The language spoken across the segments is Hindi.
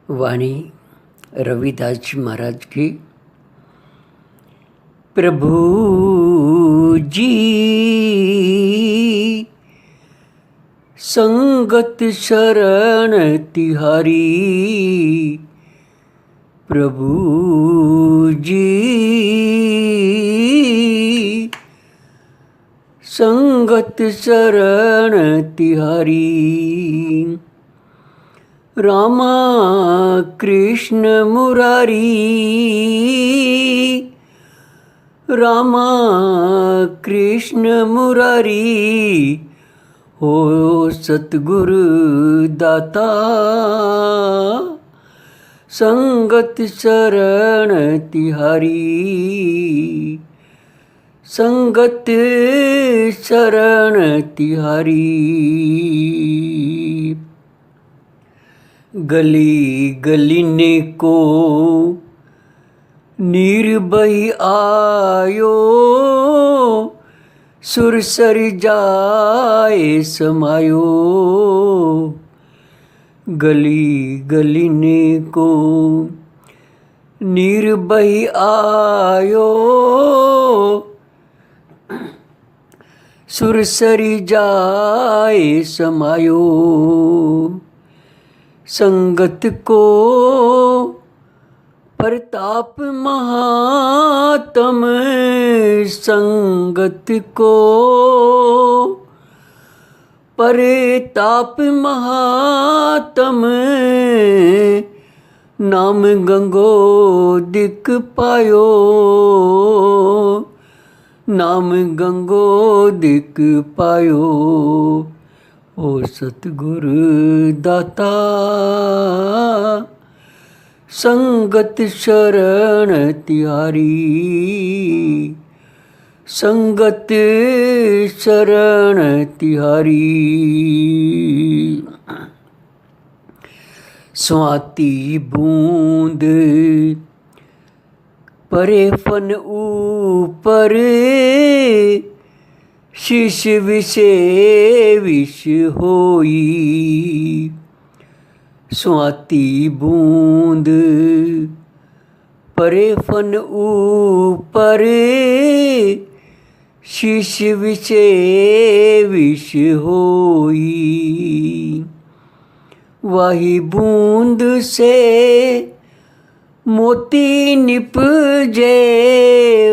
वाणी रविदास जी महाराज की। प्रभु जी संगत शरण तिहारी, प्रभु जी संगत शरण तिहारी। रामा कृष्ण मुरारी, रामा कृष्ण मुरारी, हो सतगुरु दाता संगत शरण तिहारी, संगत शरण तिहारी। गली गली ने को निर्भय आयो, सुरसर जाए समायो। गली गली ने को निर्भय आयो, सुरसर जाए समायो। संगत को प्रताप महात्म, संगत को प्रताप महात्म, नाम गंगो दिख पायो, नाम गंगो दिख पायो। ओ सतगुरु दाता संगत शरण तिहारी, संगत शरण तिहारी। स्वाति बूंद परे फन ऊपर, शीश विषे विष होई। स्वाति बूंद परे फन ऊपर, शीश विषे विष होई। वाही बूंद से मोती निपजे,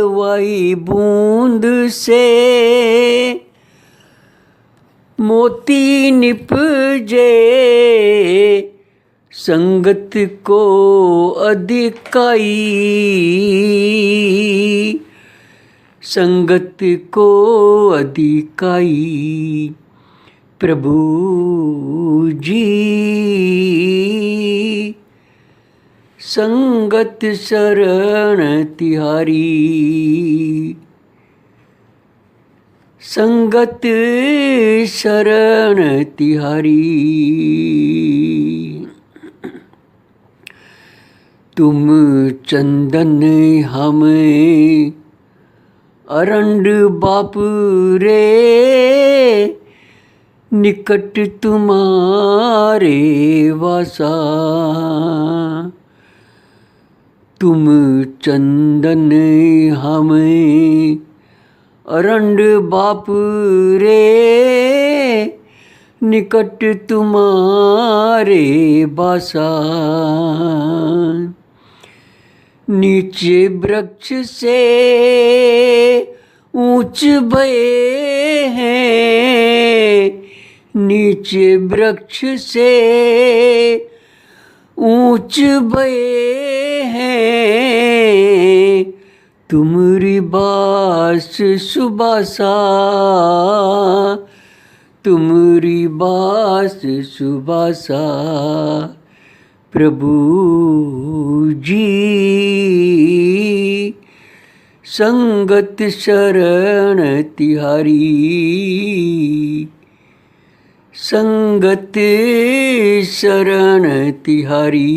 वाही बूंद से मोती निपजे। संगत को अधिकाई, संगत को अधिकाई। प्रभु जी संगत शरण तिहारी, संगत शरण तिहारी। तुम चंदन हम अरंड बाप रे, निकट तुम्हारे वासा। तुम चंदन हम अरंड बाप रे, निकट तुम्हारे बासा। नीचे वृक्ष से ऊंच भये हैं, नीचे वृक्ष से ऊंच भये हैं। तुमरी बास सुबासा, तुमरी बास सुबासा। प्रभु जी संगत शरण तिहारी, संगत शरण तिहारी।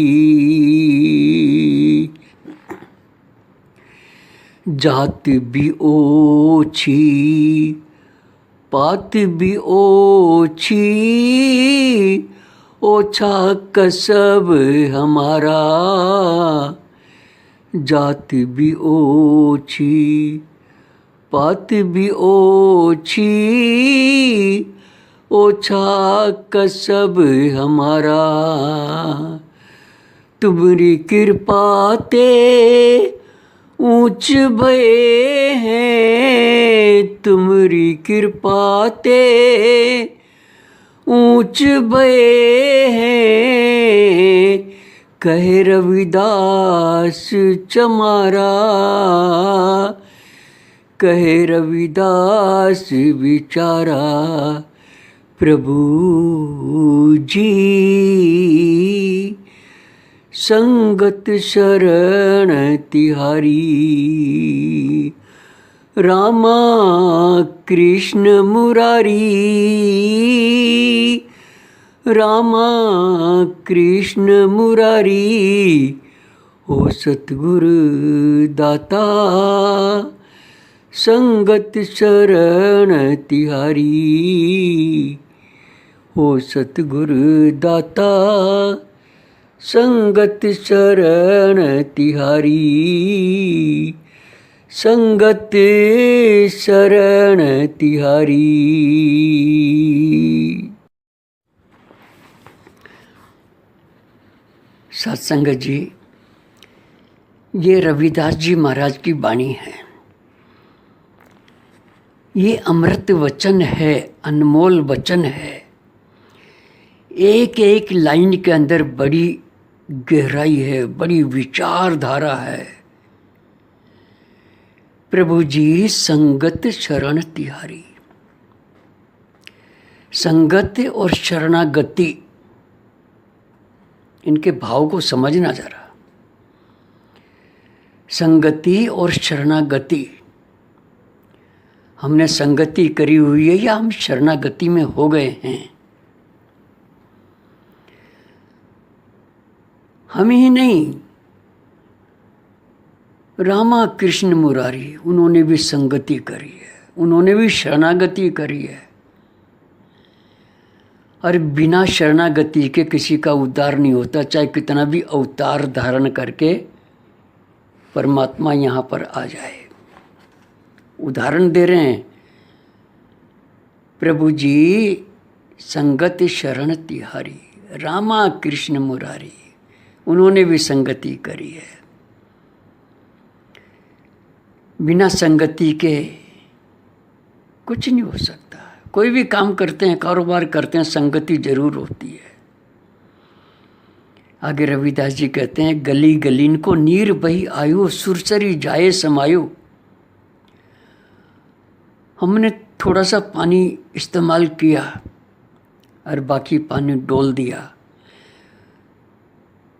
जात भी ओछी पात भी ओछी, ओछा कसब हमारा, जात भी ओछी पात भी ओछी, ओछा कसब हमारा। तुम्हारी कृपा ते ऊंच भये हैं, तुम्हारी कृपा ते ऊंच भये हैं, कहे रविदास चमारा, कहे रविदास बिचारा। प्रभु जी संगत शरण तिहारी, रामा कृष्ण मुरारी, रामा कृष्ण मुरारी। हो सतगुरु दाता संगत शरण तिहारी, हो सतगुरु दाता संगत शरण तिहारी, संगत शरण तिहारी। सत्संगत जी, ये रविदास जी महाराज की वाणी है। ये अमृत वचन है, अनमोल वचन है। एक एक लाइन के अंदर बड़ी गहराई है, बड़ी विचारधारा है। प्रभु जी संगत शरण तिहारी, संगत और शरणागति, इनके भाव को समझना जरा। संगति और शरणागति, हमने संगति करी हुई है या हम शरणागति में हो गए हैं। हम ही नहीं, रामा कृष्ण मुरारी, उन्होंने भी संगति करी है, उन्होंने भी शरणागति करी है। और बिना शरणागति के किसी का उद्धार नहीं होता, चाहे कितना भी अवतार धारण करके परमात्मा यहाँ पर आ जाए। उदाहरण दे रहे हैं, प्रभु जी संगत शरण तिहारी, रामा कृष्ण मुरारी, उन्होंने भी संगति करी है। बिना संगति के कुछ नहीं हो सकता। कोई भी काम करते हैं, कारोबार करते हैं, संगति जरूर होती है। आगे रविदास जी कहते हैं, गली गलीन को नीर बही आयु, सुरसरी जाए समायो। हमने थोड़ा सा पानी इस्तेमाल किया और बाकी पानी डोल दिया।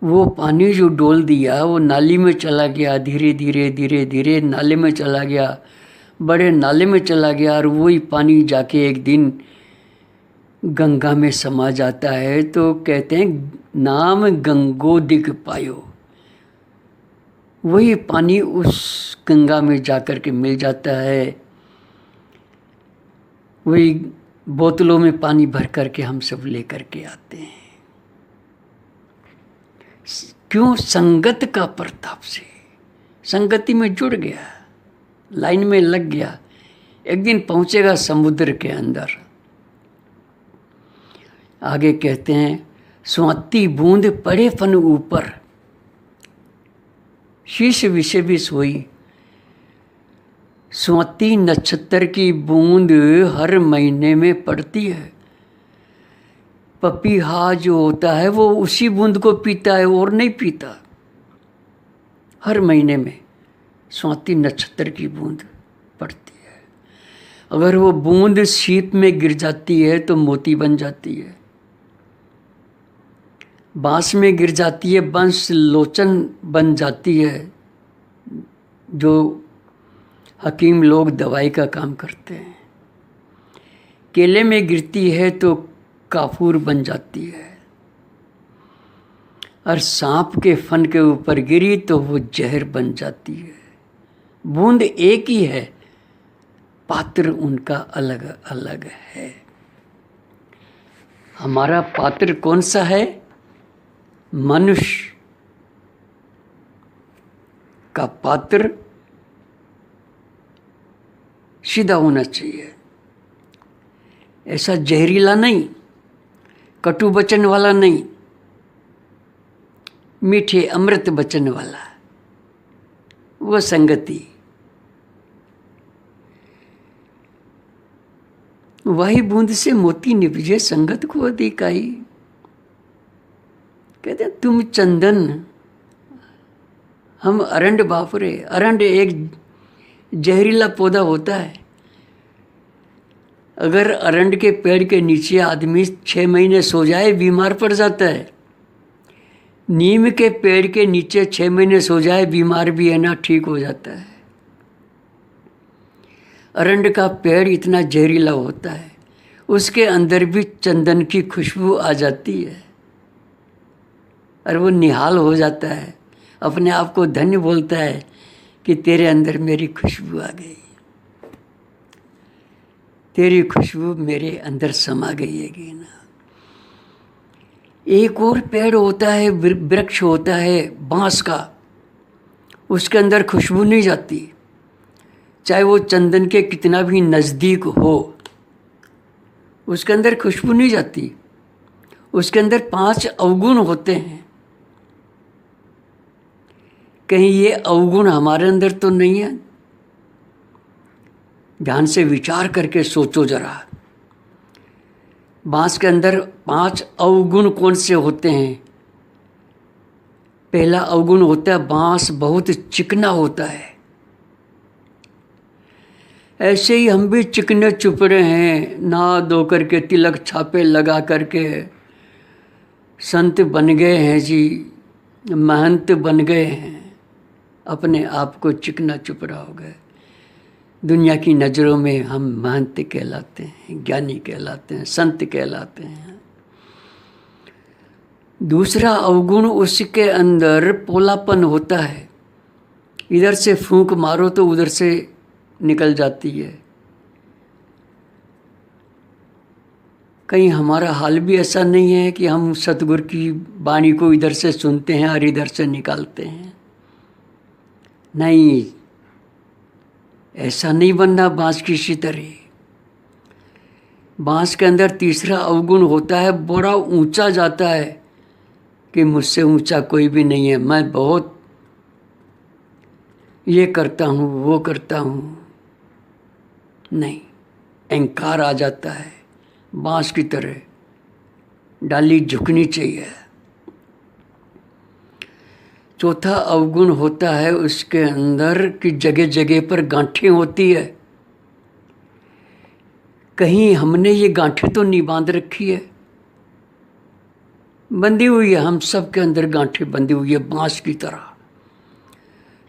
वो पानी जो डोल दिया वो नाली में चला गया, धीरे धीरे धीरे धीरे नाले में चला गया, बड़े नाले में चला गया, और वही पानी जाके एक दिन गंगा में समा जाता है। तो कहते हैं नाम गंगोदिक पायो, वही पानी उस गंगा में जाकर के मिल जाता है। वही बोतलों में पानी भर करके हम सब लेकर के आते हैं। क्यों? संगत का प्रताप से। संगति में जुड़ गया, लाइन में लग गया, एक दिन पहुंचेगा समुद्र के अंदर। आगे कहते हैं, स्वाति बूंद पड़े फन ऊपर, शीश विषय भी सोई। स्वाति नक्षत्र की बूंद हर महीने में पड़ती है। पपीहा जो होता है वो उसी बूंद को पीता है और नहीं पीता। हर महीने में स्वाति नक्षत्र की बूंद पड़ती है। अगर वो बूंद सीप में गिर जाती है तो मोती बन जाती है। बांस में गिर जाती है, बांस लोचन बन जाती है। जो हकीम लोग दवाई का काम करते हैं। केले में गिरती है तो काफूर बन जाती है, और सांप के फन के ऊपर गिरी तो वो जहर बन जाती है। बूंद एक ही है, पात्र उनका अलग अलग है। हमारा पात्र कौन सा है? मनुष्य का पात्र सीधा होना चाहिए, ऐसा जहरीला नहीं, कटु वचन वाला नहीं, मीठे अमृत वचन वाला, वो संगति। वही बूंद से मोती निपजे, संगत को अधिकाई। कहते हैं तुम चंदन, हम अरंड। बाप रे, अरंड एक जहरीला पौधा होता है। अगर अरंड के पेड़ के नीचे आदमी 6 महीने सो जाए बीमार पड़ जाता है। नीम के पेड़ के नीचे 6 महीने सो जाए बीमार भी है ना, ठीक हो जाता है। अरंड का पेड़ इतना जहरीला होता है, उसके अंदर भी चंदन की खुशबू आ जाती है और वो निहाल हो जाता है, अपने आप को धन्य बोलता है कि तेरे अंदर मेरी खुशबू आ गई, तेरी खुशबू मेरे अंदर समा गई है ना। एक और पेड़ होता है, वृक्ष होता है बांस का, उसके अंदर खुशबू नहीं जाती, चाहे वो चंदन के कितना भी नज़दीक हो, उसके अंदर खुशबू नहीं जाती। उसके अंदर 5 अवगुण होते हैं। कहीं ये अवगुण हमारे अंदर तो नहीं है? ध्यान से विचार करके सोचो जरा। बांस के अंदर 5 अवगुण कौन से होते हैं? पहला अवगुण होता है बांस बहुत चिकना होता है। ऐसे ही हम भी चिकने चुपड़े हैं, नहा धो करके तिलक छापे लगा करके संत बन गए हैं जी, महंत बन गए हैं, अपने आप को चिकना चुपड़ा हो गए। दुनिया की नज़रों में हम महंत कहलाते हैं, ज्ञानी कहलाते हैं, संत कहलाते हैं। दूसरा अवगुण, उसके अंदर पोलापन होता है। इधर से फूंक मारो तो उधर से निकल जाती है। कहीं हमारा हाल भी ऐसा नहीं है कि हम सतगुरु की वाणी को इधर से सुनते हैं और इधर से निकालते हैं? नहीं, ऐसा नहीं बनना बांस की सी तरह। बांस के अंदर तीसरा अवगुण होता है, बड़ा ऊंचा जाता है कि मुझसे ऊंचा कोई भी नहीं है, मैं बहुत ये करता हूँ वो करता हूँ। नहीं, अहंकार आ जाता है, बांस की तरह डाली झुकनी चाहिए। चौथा अवगुण होता है उसके अंदर कि जगह जगह पर गांठें होती है। कहीं हमने ये गांठें तो नहीं बांध रखी है? बंधी हुई है, हम सब के अंदर गांठें बंधी हुई है बांस की तरह।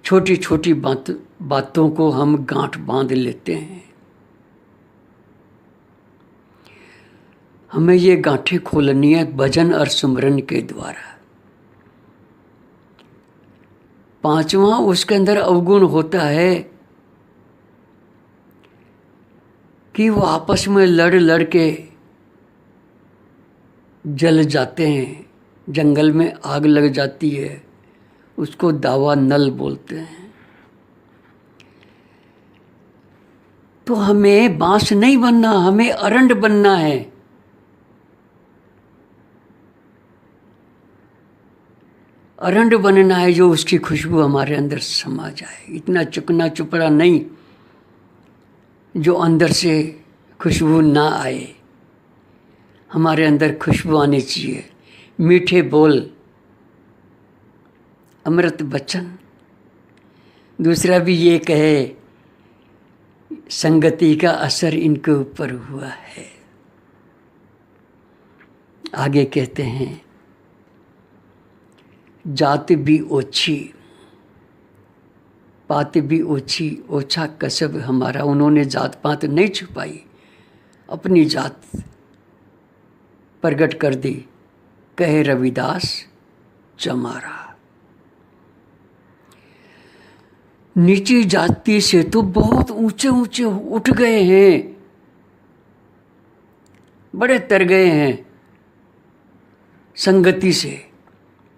छोटी छोटी बातों को हम गांठ बांध लेते हैं। हमें ये गांठें खोलनी है भजन और सुमरन के द्वारा। पांचवा उसके अंदर अवगुण होता है कि वो आपस में लड़ लड़ के जल जाते हैं, जंगल में आग लग जाती है, उसको दावा नल बोलते हैं। तो हमें बांस नहीं बनना, हमें अरंड बनना है। अरंड बनना है जो उसकी खुशबू हमारे अंदर समा जाए। इतना चुकना चुपड़ा नहीं जो अंदर से खुशबू ना आए। हमारे अंदर खुशबू आनी चाहिए, मीठे बोल, अमृत वचन। दूसरा भी ये कहे संगति का असर इनके ऊपर हुआ है। आगे कहते हैं जात भी ओछी, पात भी ओछी, ओछा कसब हमारा। उन्होंने जात पात नहीं छुपाई, अपनी जात प्रगट कर दी। कहे रविदास चमारा। नीची जाति से तो बहुत ऊंचे ऊंचे उठ गए हैं, बड़े तर गए हैं, संगति से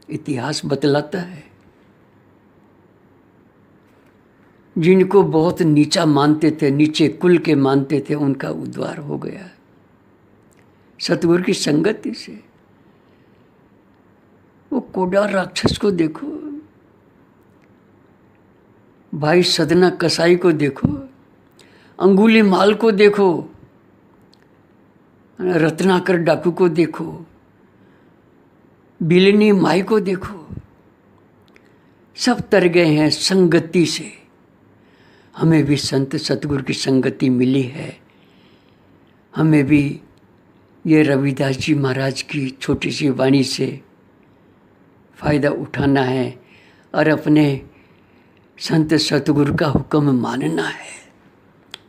इतिहास बतलाता है। जिनको बहुत नीचा मानते थे, नीचे कुल के मानते थे, उनका उद्धार हो गया सतगुरु की संगति से। वो कोडा राक्षस को देखो, भाई सदना कसाई को देखो, अंगुली माल को देखो, रत्नाकर डाकू को देखो, बिलनी माई को देखो, सब तर गए हैं संगति से। हमें भी संत सतगुरु की संगति मिली है। हमें भी ये रविदास जी महाराज की छोटी सी वाणी से फ़ायदा उठाना है और अपने संत सतगुरु का हुक्म मानना है।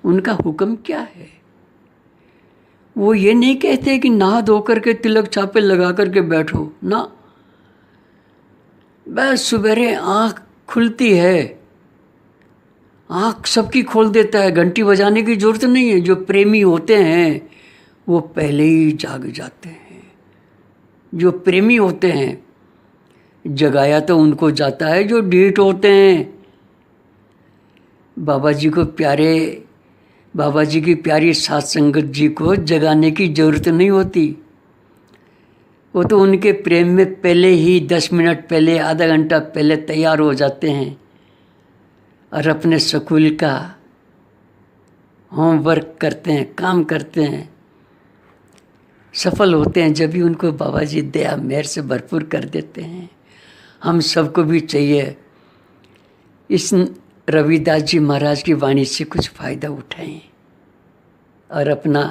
उनका हुक्म क्या है? वो ये नहीं कहते कि नहा धो करके तिलक छापे लगा करके बैठो ना। बस सवेरे आँख खुलती है, आँख सबकी खोल देता है, घंटी बजाने की जरूरत नहीं है। जो प्रेमी होते हैं वो पहले ही जाग जाते हैं। जो प्रेमी होते हैं, जगाया तो उनको जाता है जो ढीठ होते हैं। बाबा जी की प्यारी साथ संगत जी को जगाने की ज़रूरत नहीं होती। वो तो उनके प्रेम में पहले ही 10 मिनट पहले, आधा घंटा पहले तैयार हो जाते हैं और अपने स्कूल का होमवर्क करते हैं, काम करते हैं, सफल होते हैं। जब भी उनको बाबा जी दया मेहर से भरपूर कर देते हैं। हम सबको भी चाहिए इस रविदास जी महाराज की वाणी से कुछ फ़ायदा उठाएं और अपना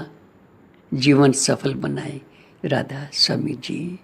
जीवन सफल बनाएं। राधा स्वामी जी।